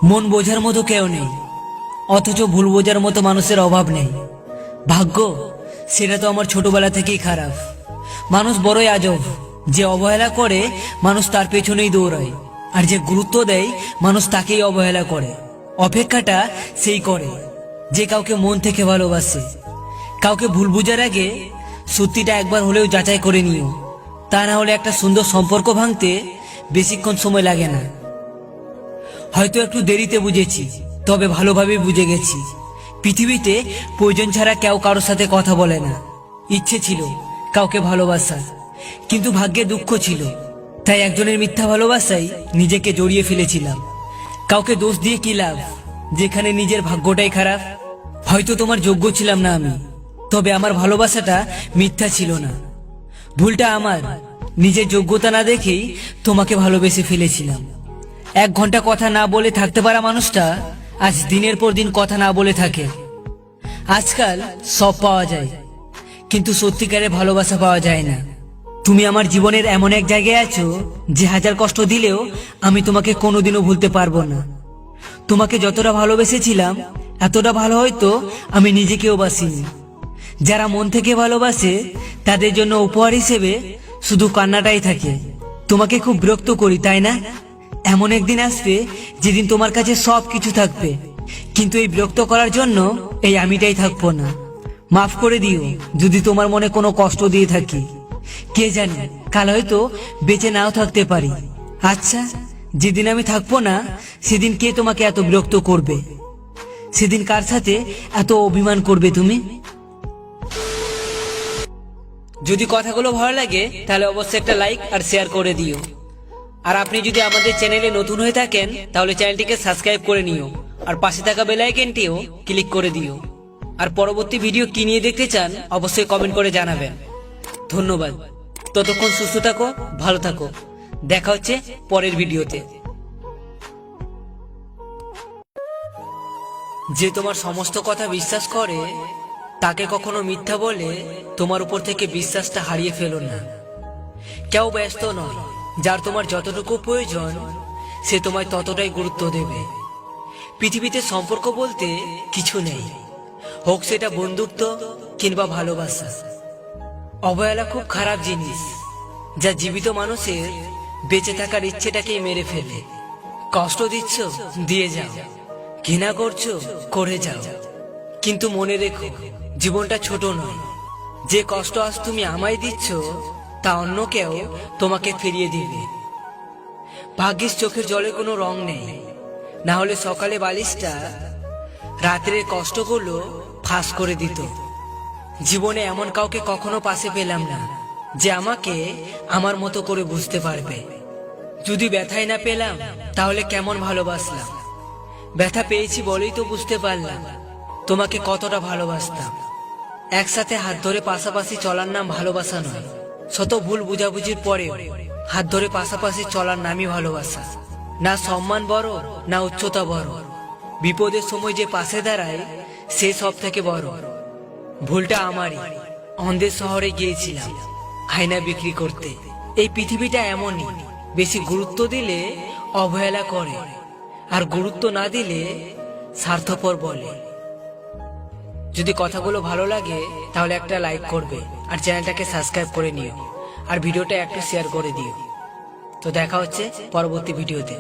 মন বোঝার মতো কেউ নেই, অথচ ভুল বোঝার মতো মানুষের অভাব নেই। ভাগ্য সেটা তো আমার ছোটবেলা থেকেই খারাপ। মানুষ বড়ই আজব, যে অবহেলা করে মানুষ তার পেছনেই দৌড়ায়, আর যে গুরুত্ব দেয় মানুষ তাকেই অবহেলা করে। অপেক্ষাটা সেই করে যে কাউকে মন থেকে ভালোবাসে। কাউকে ভুল বোঝার আগে সত্যিটা একবার হলেও যাচাই করে নিও, তা না হলে একটা সুন্দর সম্পর্ক ভাঙতে বেশিক্ষণ সময় লাগে না। হয়তো একটু দেরিতে বুঝেছি, তবে ভালোভাবে বুঝে গেছি। পৃথিবীতে প্রয়োজন ছাড়া কেউ কারোর সাথে কথা বলে না। ইচ্ছে ছিল কাউকে ভালোবাসার, কিন্তু ভাগ্যে দুঃখ ছিল, তাই একজনের মিথ্যা ভালোবাসায় নিজেকে জড়িয়ে ফেলেছিলাম। কাউকে দোষ দিয়ে কি লাভ, যেখানে নিজের ভাগ্যটাই খারাপ। হয়তো তোমার যোগ্য ছিলাম না আমি, তবে আমার ভালোবাসাটা মিথ্যা ছিল না। ভুলটা আমার, নিজের যোগ্যতা না দেখেই তোমাকে ভালোবেসে ফেলেছিলাম। 1 ঘন্টা কথা না বলে থাকতে পারা মানুষটা আজ দিনের পর দিন কথা না বলে থাকে। আজকাল সব পাওয়া যায়, কিন্তু সত্যিকারের ভালোবাসা পাওয়া যায় না। তুমি আমার জীবনের এমন এক জায়গায় আছো যে হাজার কষ্ট দিলেও আমি তোমাকে কোনোদিনও ভুলতে পারবো না। তোমাকে যতটা ভালোবেসেছিলাম এতটা ভালো হয়তো আমি নিজেকেও বাসিনি। যারা মন থেকে ভালোবাসে তাদের জন্য উপহার হিসেবে শুধু কান্নাটাই থাকে। তোমাকে খুব বিরক্ত করি, তাই না? এমন একদিন আসবে যেদিন তোমার কাছে সব কিছু থাকবে, কিন্তু এই বিরক্ত করার জন্য এই আমিটাই থাকবো না। মাফ করে দিও যদি তোমার মনে কোনো কষ্ট দিয়ে থাকি। কে জানে, কাল হয়তো বেঁচে নাও থাকতে পারি। আচ্ছা, যেদিন আমি থাকবো না সেদিন কে তোমাকে এত বিরক্ত করবে? সেদিন কার সাথে এত অভিমান করবে তুমি? যদি কথাগুলো ভালো লাগে তাহলে অবশ্যই একটা লাইক আর শেয়ার করে দিও। আর আপনি যদি আমাদের চ্যানেলে নতুন হয়ে থাকেন তাহলে চ্যানেলটিকে সাবস্ক্রাইব করে নিও, আর পাশে থাকা বেল আইকনটিও ক্লিক করে দিও। আর পরবর্তী ভিডিও কি নিয়ে দেখতে চান অবশ্যই কমেন্ট করে জানাবেন। ধন্যবাদ। ততক্ষণ সুস্থ থাকো, ভালো থাকো। দেখা হচ্ছে পরের ভিডিওতে। যে তোমার সমস্ত কথা বিশ্বাস করে তাকে কখনো মিথ্যা বলে তোমার উপর থেকে বিশ্বাসটা হারিয়ে ফেলো না। কেউ ব্যস্ত নয়, যার তোমার যতটুকু প্রয়োজন সে তোমায় ততটাই গুরুত্ব দেবে। পৃথিবীতে সম্পর্ক বলতে কিছু নেই, হোক সেটা বন্ধুত্ব কিংবা ভালোবাসা। অবহেলা খুব খারাপ জিনিস, যা জীবিত মানুষের বেঁচে থাকার ইচ্ছেটাকেই মেরে ফেলে। কষ্ট দিচ্ছ, দিয়ে যাও। ঘৃণা করছো, করে যাও। কিন্তু মনে রেখো, জীবনটা ছোট নয়। যে কষ্ট আজ তুমি আমায় দিচ্ছ তা অন্য কেউ তোমাকে ফিরিয়ে দিবে। ভাগ্যিস চোখের জলে কোনো রং নেই, না হলে সকালে বালিশটা রাত্রের কষ্টগুলো ফাঁস করে দিত। জীবনে এমন কাউকে কখনো পাশে পেলাম না যে আমাকে আমার মতো করে বুঝতে পারবে। যদি ব্যথাই না পেলাম তাহলে কেমন ভালোবাসলাম? ব্যথা পেয়েছি বলেই তো বুঝতে পারলাম তোমাকে কতটা ভালোবাসতাম। একসাথে হাত ধরে পাশাপাশি চলার নাম ভালোবাসা নয়। শত ভুল বুঝাবুঝির পরেও হাত ধরে পাশাপাশি চলার নামই ভালোবাসা। না সম্মান বড়, না উচ্চতা বড়। বিপদের সময় যে পাশে দাঁড়ায় সে সব থেকে বড়। ভুলটা আমারই। অন্ধের শহরে গিয়েছিলাম আয়না বিক্রি করতে। এই পৃথিবীটা এমনই, বেশি গুরুত্ব দিলে অবহেলা করে, আর গুরুত্ব না দিলে স্বার্থপর বলে। যদি কথাগুলো ভালো লাগে তাহলে একটা লাইক করবে, আর চ্যানেলটাকে সাবস্ক্রাইব করে নিও, আর ভিডিওটা একটু শেয়ার করে দিও। তো দেখা হচ্ছে পরবর্তী ভিডিওতে।